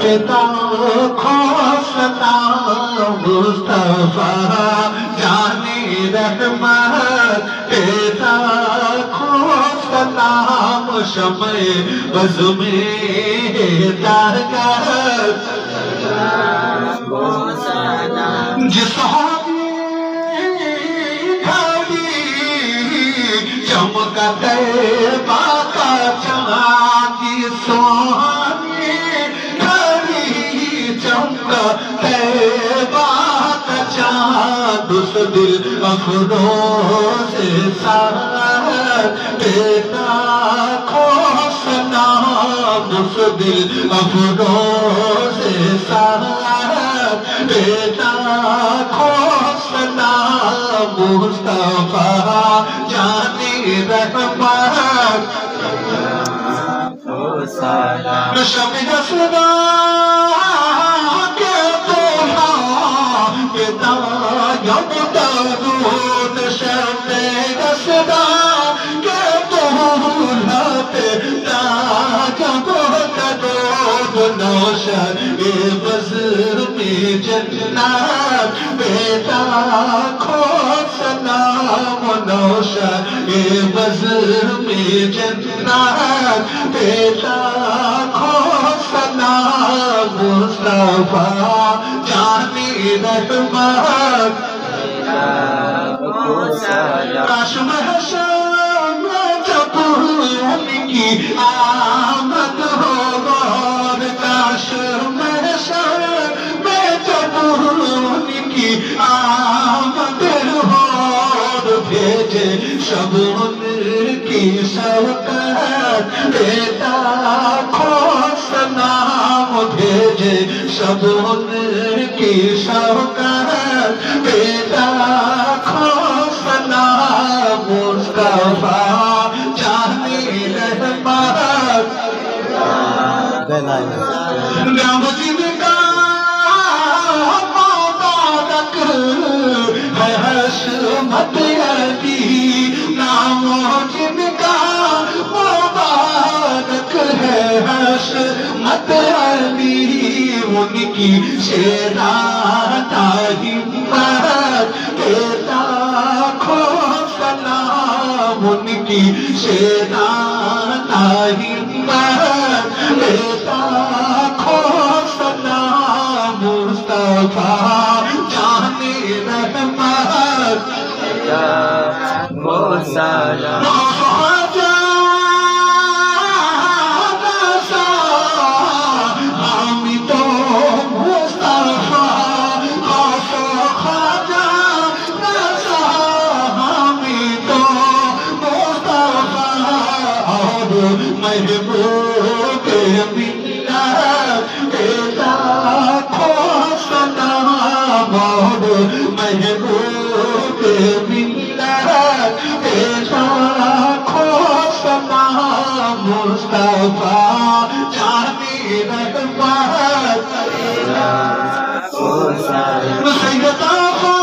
पिता खोसता मुस्तफा जाने रहमत पिता खोसता शमे बज़्मे दरगह जिस चमकते बाका चांदी सोहानी खड़ी चमकते बाका चांद उस दिल अफरोज सार बेटा खोसना उस दिल अफरोज सार बेटा खोसना मुस्तफा जाने रहमत शब दसदा के तोला पिता यम दरूद शब दसदा के तोला पिता जब दरूद नौशद बज़्मे जन्नत बेटा खोसना नौशद बज़्मे जन्नत बेटा खोसना मुस्तफा जाने रहमत काश महशर में जब उनकी आमद हो और काश महशर में जब उनकी आमद हो भेजे शब उनकी शौकत बेटा खोसना भेजे शब उनकी शौकत बेटा खोसना मुस्तफा जाने रहमत नाम जिनका मुबारक है हशमत अली नाम जिनका मुबारक है हशमत अली उनकी शेराना हिम्मत बेटा खोसना उनकी शेराना हिम्मत बेटा खोसना मुस्तफा जाने रहमत महबूब मिल्लत बेटा खोसना महबूब मिल्लत बेटा खोसना मुस्तफा जाने रहमत सैयदा